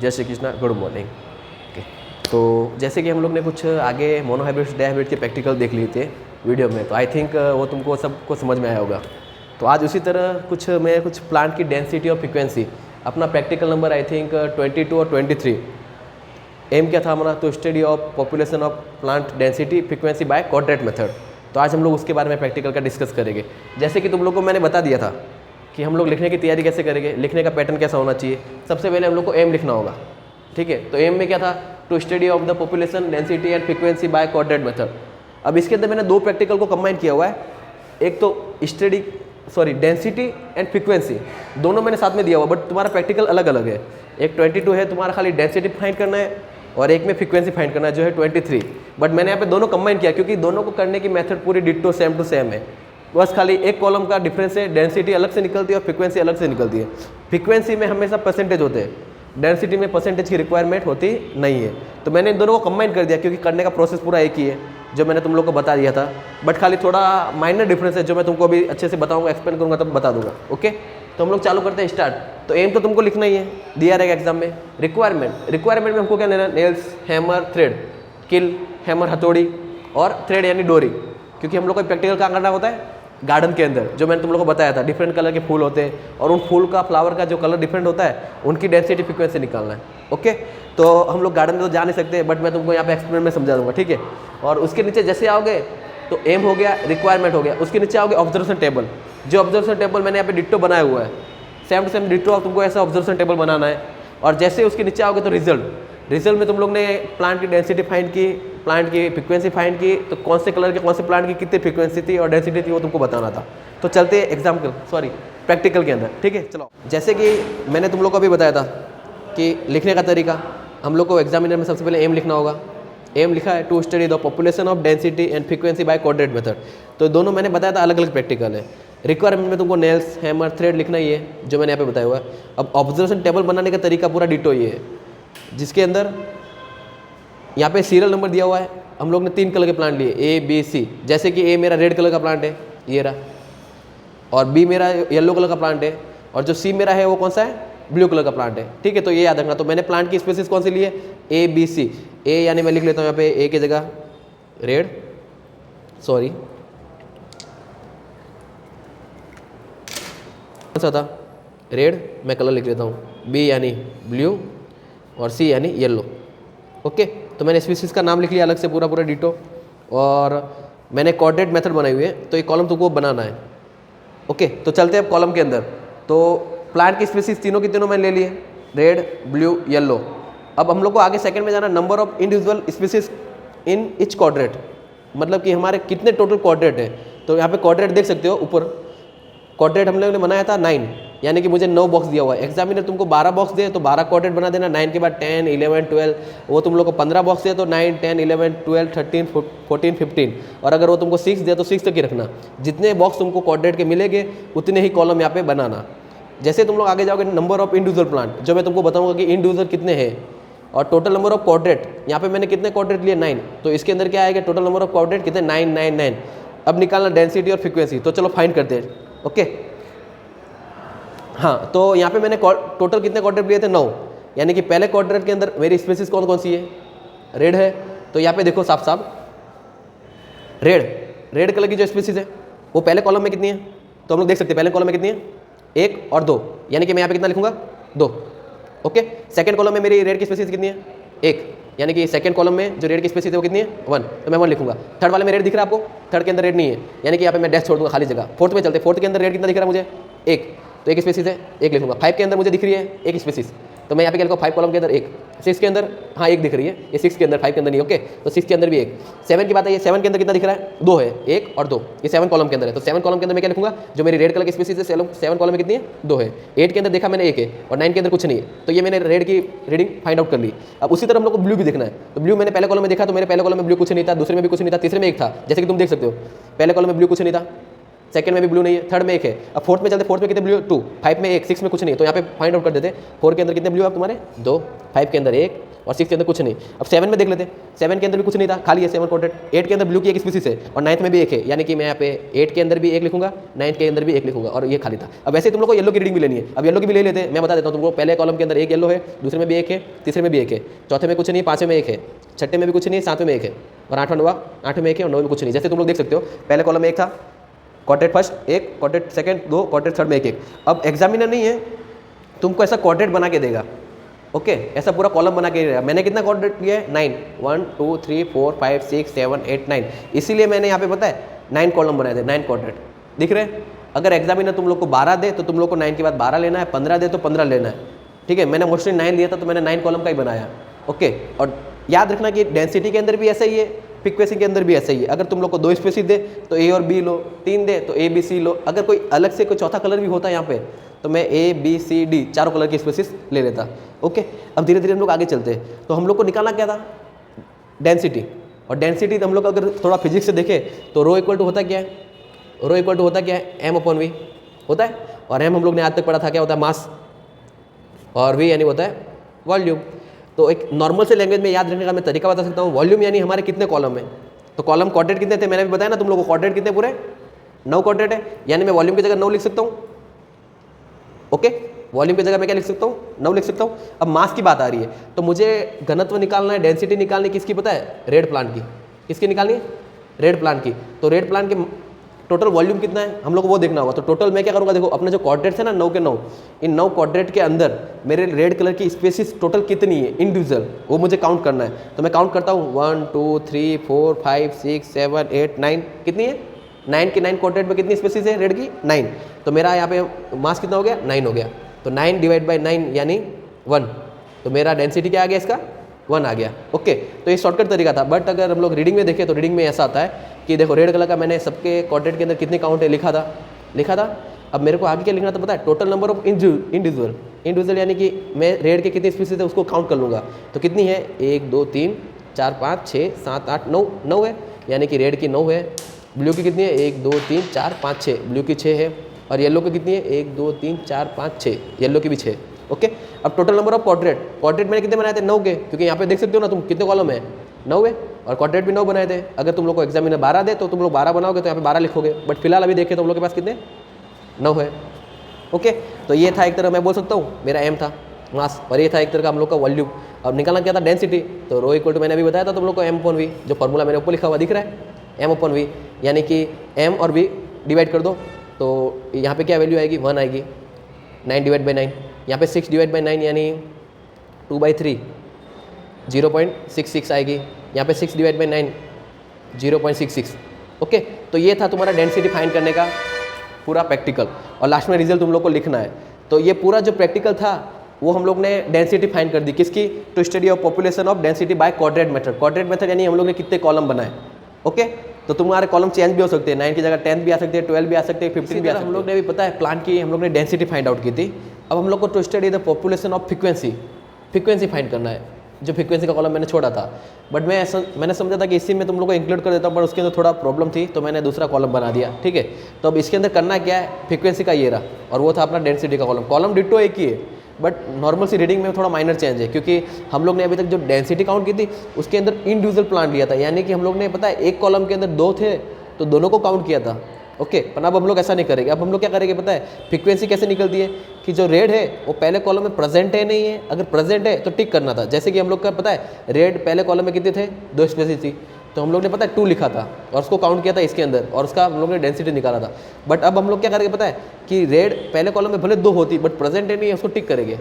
जय Shri Krishna, good morning. Okay, तो जैसे कि हम लोग ने कुछ आगे मोनोहाइब्रिड डायहाइब्रिड के प्रैक्टिकल देख लिए थे वीडियो में, तो आई थिंक वो तुमको सबको समझ में आया होगा। तो आज उसी तरह कुछ प्लांट की डेंसिटी और फ्रिक्वेंसी, अपना प्रैक्टिकल नंबर आई थिंक 22 और 23, एम क्या था हमारा, तो study of population of plant density frequency by quadrat method. तो आज हम लोग उसके बारे में प्रैक्टिकल का डिस्कस करेंगे। जैसे कि तुम लोग को मैंने बता दिया था कि हम लोग लिखने की तैयारी कैसे करेंगे, लिखने का पैटर्न कैसा होना चाहिए। सबसे पहले हम लोग को एम लिखना होगा, ठीक है। तो एम में क्या था, to study of the population density and frequency by quadrat method. अब इसके अंदर मैंने दो प्रैक्टिकल को कंबाइन किया हुआ है, एक तो डेंसिटी एंड फ्रिक्वेंसी दोनों मैंने साथ में दिया हुआ, बट तुम्हारा प्रैक्टिकल अलग अलग है। एक 22 है, तुम्हारा खाली डेंसिटी फाइंड करना है, और एक में फ्रिक्वेंसी फाइंड करना है जो है 23। बट मैंने यहाँ पे दोनों कंबाइन किया क्योंकि दोनों को करने की मेथड पूरी डिट्टो सेम टू सेम है। बस खाली एक कॉलम का डिफरेंस है, डेंसिटी अलग से निकलती है और फ्रिक्वेंसी अलग से निकलती है। फ्रिक्वेंसी में हमेशा परसेंटेज होते हैं, डेंसिटी में परसेंटेज की रिक्वायरमेंट होती नहीं है। तो मैंने इन दोनों को कंबाइन कर दिया क्योंकि करने का प्रोसेस पूरा एक ही है जो मैंने तुम लोग को बता दिया था, बट खाली थोड़ा माइनर डिफरेंस है जो मैं तुमको अभी अच्छे से बताऊंगा, एक्सप्लेन करूंगा तब बता दूंगा। ओके, तो हम लोग चालू करते हैं, स्टार्ट। तो एम तो तुमको लिखना ही है, दिया रहेगा एग्जाम में। रिक्वायरमेंट में हमको क्या लेना, नेल्स, हैमर, थ्रेड, किल, हैमर हथौड़ी और थ्रेड यानी डोरी, क्योंकि हम लोग को प्रैक्टिकल कहाँ करना होता है, गार्डन के अंदर। जो मैंने तुम लोग को बताया था, डिफरेंट कलर के फूल होते हैं और उन फूल का, फ्लावर का जो कलर डिफरेंट होता है, उनकी डेंसिटी फ्रिक्वेंसी निकालना है। ओके, तो हम लोग गार्डन में तो जा नहीं सकते, बट मैं तुमको यहाँ पे एक्सपेरिमेंट में समझा दूंगा, ठीक है। और उसके नीचे जैसे आओगे तो एम हो गया, रिक्वायरमेंट हो गया, उसके नीचे आओगे ऑब्जर्वेशन टेबल। जो ऑब्जर्वेशन टेबल मैंने यहाँ पे डिट्टो बनाया हुआ है, सेम टू सेम डिट्टो तुमको ऐसा ऑब्जर्वेशन टेबल बनाना है। और जैसे उसके नीचे आओगे तो रिजल्ट में तुम लोग ने प्लांट की डेंसिटी फाइंड की, प्लांट की फ्रिक्वेंसी फाइंड की, तो कौन से कलर के कौन से प्लांट की कितनी फ्रिक्वेंसी थी और डेंसिटी थी वो तुमको बताना था। तो चलते हैं प्रैक्टिकल के अंदर, ठीक है। चलो, जैसे कि मैंने तुम लोग को अभी बताया था कि लिखने का तरीका, हम लोग को एग्जामिनर में सबसे पहले एम लिखना होगा। एम लिखा है, to study the population of density and frequency by quadrat method. तो दोनों मैंने बताया था अलग अलग प्रैक्टिकल है। रिक्वायरमेंट में तुमको नेल्स, हैमर, थ्रेड लिखना ही है जो मैंने यहाँ पे बताया हुआ है। अब ऑब्जर्वेशन टेबल बनाने का तरीका पूरा डिटो ये है, जिसके अंदर यहाँ पे सीरियल नंबर दिया हुआ है। हम लोग ने 3 कलर के प्लांट लिए, ए बी सी। जैसे कि ए मेरा रेड कलर का प्लांट है, ये रहा, और बी मेरा येलो कलर का प्लांट है, और जो सी मेरा है वो कौन सा है, ब्लू कलर का प्लांट है, ठीक है। तो ये याद रखना। तो मैंने प्लांट की स्पेसीज कौन सी ली है, ए बी सी। ए यानी मैं लिख लेता हूँ यहाँ पे ए की जगह रेड, कौन सा था, रेड, मैं कलर लिख लेता हूँ। बी यानी ब्लू और सी यानी येलो। ओके, तो मैंने स्पीसीज का नाम लिख लिया अलग से पूरा डिटो, और मैंने कोऑर्डिनेट मेथड बनाई हुई है, तो ये कॉलम तुमको बनाना है। ओके, तो चलते हैं अब कॉलम के अंदर। तो प्लांट की स्पीसीज तीनों की तीनों मैंने ले लिए, रेड, ब्लू, येलो। अब हम लोग को आगे सेकंड में जाना, number of individual species in each quadrat, मतलब कि हमारे कितने टोटल क्वाड्रेट है। तो यहाँ पे क्वाड्रेट देख सकते हो, ऊपर क्वाड्रेट हम लोगों ने बनाया था 9, यानी कि मुझे 9 बॉक्स दिया हुआ है। एग्जामिनर तुमको 12 बॉक्स दे तो 12 क्वाड्रेट बना देना, 9 के बाद 10, 11, 12। वो तुम लोग को 15 बॉक्स दे तो 9, 10, 11, 12, 13, 14, 15। और अगर वो तुमको 6 दे तो 6 तक ही रखना। जितने बॉक्स तुमको क्वाड्रेट के मिलेंगे उतने ही कॉलम यहाँ पे बनाना। जैसे तुम लोग आगे जाओगे, नंबर ऑफ इंडिविजुअल प्लांट, जो मैं तुमको बताऊँगा कि इंडिविजुअल कितने हैं, और टोटल नंबर ऑफ क्वाड्रेट, यहाँ पे मैंने कितने क्वाड्रेट लिए, 9। तो इसके अंदर क्या आएगा, टोटल नंबर ऑफ क्वाड्रेट कितने, 9, 9, 9। अब निकालना डेंसिटी और फ्रिक्वेंसी। तो चलो फाइंड करते हैं। ओके, हाँ, तो यहाँ पे मैंने टोटल कितने क्वाड्रेट लिए थे, 9। यानी कि पहले क्वाड्रेट के अंदर मेरी स्पीसीज कौन कौन सी है, रेड है। तो यहाँ पे देखो साफ रेड कलर की जो स्पीसीज है वो पहले कॉलम में कितनी है, तो हम लोग देख सकते हैं पहले कॉलम में कितनी है, 1 और 2, यानी कि मैं यहाँ पे कितना लिखूंगा, 2। ओके, सेकंड कॉलम में मेरी रेड की स्पीसीज कितनी है, 1, यानी कि सेकंड कॉलम में जो रेड की स्पीसीज है वो कितनी है, 1, तो मैं 1 लिखूंगा। थर्ड वाले में रेड दिख रहा है आपको, थर्ड के अंदर रेड नहीं है, यानी कि यहाँ पे मैं डैश छोड़ दूंगा खाली जगह। फोर्थ में चलते, फोर्थ के अंदर रेड कितना दिख रहा है मुझे, 1, तो 1 स्पीसीज है, 1 लिखूंगा। 5 के अंदर मुझे दिख रही है 1 स्पीसीज, तो मैं यहाँ पे क्या लिखूंगा, 5 कॉलम के अंदर 1। 6 के अंदर, हाँ 1 दिख रही है, ये 6 के अंदर, 5 के अंदर नहीं। ओके, तो 6 के अंदर भी 1। 7 की बात है, 7 के अंदर कितना दिख रहा है, 2 है, 1 और 2, ये 7 कॉलम के अंदर है। तो 7 कॉलम के अंदर मैं क्या लिखूंगा, जो मेरी रेड कलर की स्पीसीज है 7 कॉलम में कितनी है, 2 है। 8 के अंदर देखा मैंने 1 है, और 9 के अंदर कुछ नहीं है, तो ये मैंने रेड की रीडिंग फाइंड आउट कर ली। अब उसी तरह हम लोग को ब्लू भी देखना है। तो ब्लू मैंने पहले कॉलम में देखा, तो मेरे पहले कॉलम में ब्लू कुछ नहीं था, दूसरे में भी कुछ नहीं था, तीसरे में 1 था, जैसे कि तुम देख सकते हो। पहले कॉलम में ब्लू कुछ नहीं था, सेकंड में भी ब्लू नहीं है, थर्ड में 1 है। अब फोर्थ में चलते, फोर्थ में कितने ब्लू, 2, 5 में 1, 6 में कुछ नहीं है। तो यहाँ पे फाइंड आउट कर देते, 4 के अंदर कितने ब्लू है तुम्हारे, 2, 5 के अंदर 1 और 6 के अंदर कुछ नहीं। अब 7 में देख लेते हैं, 7 के अंदर भी कुछ नहीं था, खाली है 7 कॉर्डेट। 8 के अंदर ब्लू की एक स्पीसीज है और 9th में भी एक है, यानी कि मैं यहाँ पे 8 के अंदर भी एक लिखूंगा, 9th के अंदर भी एक लिखूंगा और ये खाली था। अब वैसे तुम लोग को येलो की रीडिंग भी लेनी है। अब येलो की भी ले लेते हैं, मैं बता देता हूँ तुमको। पहले कॉलम के अंदर एक येलो है, दूसरे में भी एक है, तीसरे में भी एक है, चौथे में कुछ नहीं है, 5वें में एक है, छठे में भी कुछ नहीं है, 7वें में एक है और 8वां 9वां 8वें में एक है और 9वें में कुछ नहीं। जैसे तुम लोग देख सकते हो, पहले कॉलम में एक था, क्वाड्रेट फर्स्ट एक, क्वाड्रेट सेकंड 2, क्वाड्रेट थर्ड में एक। अब एग्जामिनर नहीं है, तुमको ऐसा क्वाड्रेट बना के देगा, ओके ऐसा पूरा कॉलम बना के देगा। मैंने कितना क्वाड्रेट लिया है? 9, 1 2 3 4 5 6 7 8 9, इसीलिए मैंने यहाँ पे पता है 9 कॉलम बनाए थे, 9 क्वाड्रेट दिख रहे हैं। अगर एग्जामिनर तुम लोग को 12 दे तो तुम लोग को 9 के बाद 12 लेना है, 15 दे तो 15 लेना है, ठीक है। मैंने मोस्टली 9 लिया था तो मैंने 9 कॉलम का ही बनाया, ओके। और याद रखना कि डेंसिटी के अंदर भी ऐसा ही है, फ्रीक्वेंसी के अंदर भी ऐसा ही है। अगर तुम लोग को 2 स्पेसिस दे तो ए और बी लो, 3 दे तो ए बी सी लो। अगर कोई अलग से कोई चौथा कलर भी होता है यहाँ पे तो मैं ए बी सी डी चारों कलर की स्पेसिस ले लेता, ओके। अब धीरे धीरे हम लोग आगे चलते हैं। तो हम लोग को निकालना क्या था? डेंसिटी। और डेंसिटी हम लोग अगर थोड़ा फिजिक्स से देखें तो रो इक्वल टू होता क्या है? रो इक्वल टू होता क्या है? एम अपॉन वी होता है। और एम हम लोग ने आज तक पढ़ा था क्या होता है? मास। और वी यानी होता है वॉल्यूम। तो एक नॉर्मल से लैंग्वेज में याद रखने का मैं तरीका बता सकता हूँ। वॉल्यूम यानी हमारे कितने कॉलम है, तो कॉलम क्वाड्रेट कितने थे मैंने भी बताया ना तुम लोग को। क्वाड्रेट कितने पूरे? 9 क्वाड्रेट है, यानी मैं वॉल्यूम की जगह 9 लिख सकता हूँ, ओके। वॉल्यूम की जगह मैं क्या लिख सकता हूँ? 9 लिख सकता हूँ। अब मास की बात आ रही है तो मुझे घनत्व निकालना है, डेंसिटी निकालनी किसकी पता है? रेड प्लांट की। किसकी निकालनी है? रेड प्लांट की। तो रेड प्लांट की टोटल वॉल्यूम कितना है हम लोग को वो देखना होगा। तो टोटल मैं क्या करूँगा, देखो अपने जो क्वाड्रेट्स है ना 9 के 9, इन 9 क्वाड्रेट के अंदर मेरे रेड कलर की स्पेसिस टोटल कितनी है इंडिविजुअल, वो मुझे काउंट करना है। तो मैं काउंट करता हूँ 1 2 3 4 5 6 7 8 9, कितनी है? 9 के 9 क्वाड्रेट में कितनी स्पेसिस है रेड की? 9। तो मेरा यहाँ पे मास कितना हो गया? 9 हो गया। तो 9 डिवाइड बाई 9 यानी 1। तो मेरा डेंसिटी क्या आ गया इसका? 1 आ गया, ओके। तो ये शॉर्टकट तरीका था। बट अगर हम लोग रीडिंग में देखें तो रीडिंग में ऐसा आता है कि देखो रेड कलर का मैंने सबके क्वाड्रेट के अंदर कितने काउंट है लिखा था। अब मेरे को आगे क्या लिखना था पता है? टोटल नंबर ऑफ इंडिविजुअल यानी कि मैं रेड के कितने स्पीसीज है उसको काउंट कर लूँगा। तो कितनी है? 1 2 3 4 5 6 7 8 9, 9 है, यानी कि रेड की 9 है। ब्लू की कितनी है? 1 2 3 4 5 6, ब्लू की 6 है। और येलो की कितनी है? 1 2 3 4 5 6, येलो की भी 6, ओके। अब टोटल नंबर ऑफ क्वाड्रेट मैंने कितने बनाए थे? 9 के, क्योंकि यहाँ पे देख सकते हो ना तुम कितने कॉलम है? 9 है। और क्वाड्रेट भी 9 बनाए थे। अगर तुम लोग को एग्जामिनर 12 दे तो तुम लोग 12 बनाओगे तो यहाँ पे 12 लिखोगे। बट फिलहाल अभी देखें तो तुम लोग के पास कितने? 9 है, ओके। तो ये था एक तरह मैं बोल सकता हूँ मेरा एम था मास, और ये था एक तरह का हम लोग का वॉल्यूम। अब निकालना क्या था? डेंसिटी। तो रो इक्वल टू मैंने अभी बताया था तुम लोग को एम अपॉन वी, जो फॉर्मूला मैंने ऊपर लिखा हुआ दिख रहा है, एम अपॉन वी, यानी कि एम और वी डिवाइड कर दो तो यहाँ पे क्या वैल्यू आएगी? 1 आएगी। 9 डिवाइड बाई 9, यहाँ पे 6 डिवाइड बाई 9 यानी 2/3, 0.66 आएगी। यहाँ पे 6 डिवाइड बाई 9 0.66, ओके। तो ये था तुम्हारा डेंसिटी फाइंड करने का पूरा प्रैक्टिकल, और लास्ट में रिजल्ट तुम लोग को लिखना है। तो ये पूरा जो प्रैक्टिकल था वो हम लोग ने डेंसिटी फाइंड कर दी किसकी? To study of population of density by quadrat method. Quadrat method यानी हम लोग ने कितने कॉलम बनाए, ओके। तो तुम्हारे कॉलम चेंज भी हो सकते हैं, 9 की जगह 10 भी आ सकते हैं, 12 भी आ सकते हैं, 15 भी आ सकते हैं। हम लोग ने भी पता है प्लांट की हम लोग ने डेंसिटी फाइंड आउट की थी। अब हम लोग को to study the population of frequency find करना है, जो फ्रीक्वेंसी का कॉलम मैंने छोड़ा था। बट मैंने समझा था कि इसी में तुम लोग को इंक्लूड कर देता हूँ, पर उसके अंदर थोड़ा प्रॉब्लम थी तो मैंने दूसरा कॉलम बना दिया, ठीक है। तो अब इसके अंदर करना क्या है? फ्रीक्वेंसी का ये रहा, और वो था अपना डेंसिटी का कॉलम डिट्टो एक ही है, बट नॉर्मल सी रीडिंग में थोड़ा माइनर चेंज है, क्योंकि हम लोग ने अभी तक जो डेंसिटी काउंट की थी उसके अंदर इंडिविजुअल प्लांट लिया था, यानी कि हम लोग ने पता है एक कॉलम के अंदर 2 थे तो दोनों को काउंट किया था, ओके। पर अब हम लोग ऐसा नहीं करेंगे। अब हम लोग क्या करेंगे पता है? फ्रीक्वेंसी कैसे निकलती है कि जो रेड है वो पहले कॉलम में प्रेजेंट है नहीं है, अगर प्रेजेंट है तो टिक करना था। जैसे कि हम लोग का पता है रेड पहले कॉलम में कितने थे? 2 स्पेसिस थी, तो हम लोग ने पता है 2 लिखा था और उसको काउंट किया था इसके अंदर, और उसका हम लोग ने डेंसिटी निकाला था। बट अब हम लोग क्या करेंगे पता है कि रेड पहले कॉलम में भले 2 होती बट प्रेजेंट है नहीं है, उसको टिक करेंगे,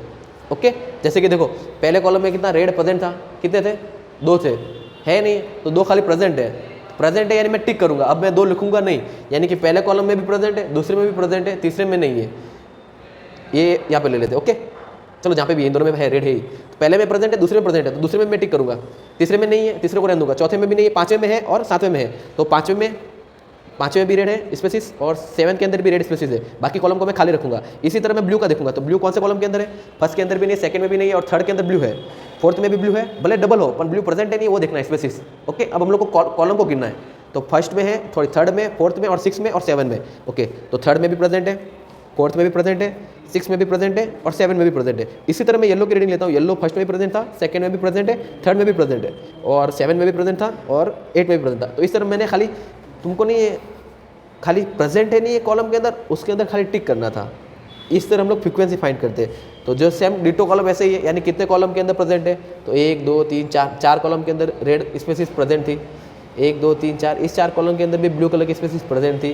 ओके। जैसे कि देखो पहले कॉलम में कितना रेड प्रेजेंट था? कितने थे? 2 थे, है नहीं, तो 2 खाली प्रेजेंट है यानी मैं टिक करूंगा। अब मैं 2 लिखूंगा नहीं, यानी कि पहले कॉलम में भी प्रेजेंट है, दूसरे में भी प्रेजेंट है, तीसरे में नहीं है, ये यहाँ पे ले लेते, ओके। चलो जहाँ पे भी इन दोनों में है रेड है ही, तो पहले में प्रेजेंट है, दूसरे में प्रेजेंट है, तो दूसरे में मैं टिक करूंगा। तीसरे में नहीं है, तीसरे को रहने दूंगा। चौथे में भी नहीं है, 5वें में है और 7वें में है, तो 5वें में भी रेड है स्पेसिस, और 7 के अंदर भी रेड स्पेसिस है। बाकी कॉलम को मैं खाली रखूंगा। इसी तरह मैं ब्लू का देखूंगा, तो ब्लू कौन से कॉलम के अंदर है? फर्स्ट के अंदर भी नहीं है, सेकंड में भी नहीं है, और थर्ड के अंदर ब्लू है, फोर्थ में भी ब्लू है, भले डबल हो पर ब्लू प्रेजेंट है नहीं, वो देखना है स्पेसिस, ओके। अब हम लोग को कॉलम को गिनना है, तो फर्स्ट में है, थर्ड में, फोर्थ में और 6 में और 7 में, ओके। तो थर्ड में भी प्रेजेंट है, 4th में भी प्रेजेंट है, 6 में भी प्रेजेंट है और 7 में भी प्रेजेंट है। इसी तरह मैं येलो की रीडिंग लेता हूँ, येलो फर्स्ट में भी प्रेजेंट था, सेकंड में भी प्रेजेंट है, थर्ड में भी प्रेजेंट है और 7 में भी प्रेजेंट था और 8 में भी प्रेजेंट था। तो इस तरह मैंने खाली तुमको नहीं खाली प्रेजेंट है नहीं ये कॉलम के अंदर, उसके अंदर खाली टिक करना था। इस तरह हम लोग फ्रीक्वेंसी फाइंड करते हैं। तो जो सेम डिटो कॉलम ऐसे ही है, यानी कितने कॉलम के अंदर प्रेजेंट है, तो 1 2 3 4 कॉलम के अंदर रेड स्पेसिस प्रेजेंट थी, 1 2 3 4, इस 4 कॉलम के अंदर भी ब्लू कलर की स्पेसिस प्रेजेंट थी,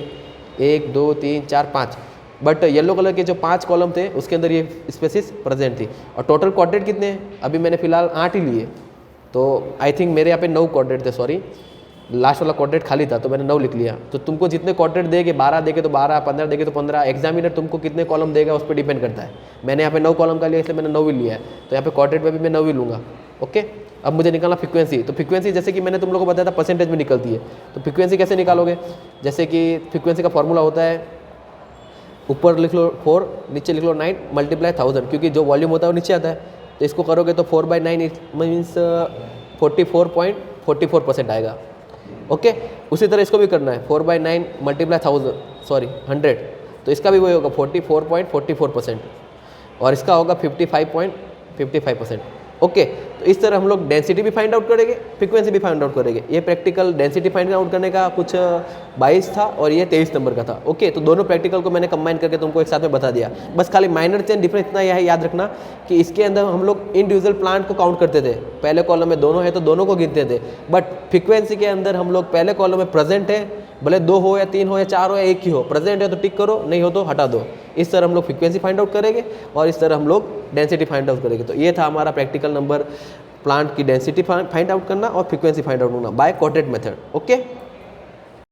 1 2 3 4 5। बट येलो कलर के जो 5 कॉलम थे उसके अंदर ये स्पेसिस प्रेजेंट थी। और टोटल क्वाड्रेंट कितने हैं, अभी मैंने फिलहाल 8 ही लिए, तो आई थिंक मेरे यहाँ पे 9 क्वाड्रेंट थे, सॉरी लास्ट वाला क्वाड्रेंट खाली था तो मैंने 9 लिख लिया। तो तुमको जितने क्वाड्रेंट देगे, 12 देगे तो 12, 15 देगे तो 15, एग्जामिनर तुमको कितने कॉलम देगा उस पर डिपेंड करता है। मैंने यहाँ पे 9 कॉलम का लिया इसलिए मैंने 9 ही लिया है, तो यहाँ पे क्वाड्रेंट में भी मैं 9 ही लूँगा। ओके, अब मुझे निकालना फ्रीक्वेंसी। तो फ्रीक्वेंसी जैसे कि मैंने तुम लोगों को बताया था परसेंटेज में निकलती है, तो फ्रीक्वेंसी कैसे निकालोगे, जैसे कि फ्रीक्वेंसी का फॉर्मूला होता है, ऊपर लिख लो 4, नीचे लिख लो 9 मल्टीप्लाई 1000, क्योंकि जो वॉल्यूम होता है वो नीचे आता है। तो इसको करोगे तो 4/9 मीन्स 44.44% आएगा। ओके, उसी तरह इसको भी करना है, 4/9 मल्टीप्लाई 100, तो इसका भी वही होगा 44.44% और इसका होगा 55.55%। ओके, तो इस तरह हम लोग डेंसिटी भी फाइंड आउट करेंगे, फ्रीक्वेंसी भी फाइंड आउट करेंगे। ये प्रैक्टिकल डेंसिटी फाइंड आउट करने का कुछ 22 था और ये 23 नंबर का था। ओके, तो दोनों प्रैक्टिकल को मैंने कंबाइन करके तुमको एक साथ में बता दिया। बस खाली माइनर चेंज डिफरेंस इतना यह है, याद रखना कि इसके अंदर हम लोग इंडिविजुअल प्लांट को काउंट करते थे। पहले कॉलम में दोनों है तो दोनों को गिनते थे, बट फ्रीक्वेंसी के अंदर हम लोग पहले कॉलम में प्रेजेंट है, भले 2 हो या 3 हो या 4 हो या 1 ही हो, प्रेजेंट है तो टिक करो, नहीं हो तो हटा दो। इस तरह हम लोग फ्रीक्वेंसी फाइंड आउट करेंगे और इस तरह हम लोग डेंसिटी फाइंड आउट करेंगे। तो ये था हमारा प्रैक्टिकल नंबर, प्लांट की डेंसिटी फाइंड आउट करना और फ्रीक्वेंसी फाइंड आउट करना बाय क्वाड्रेंट मेथड। ओके।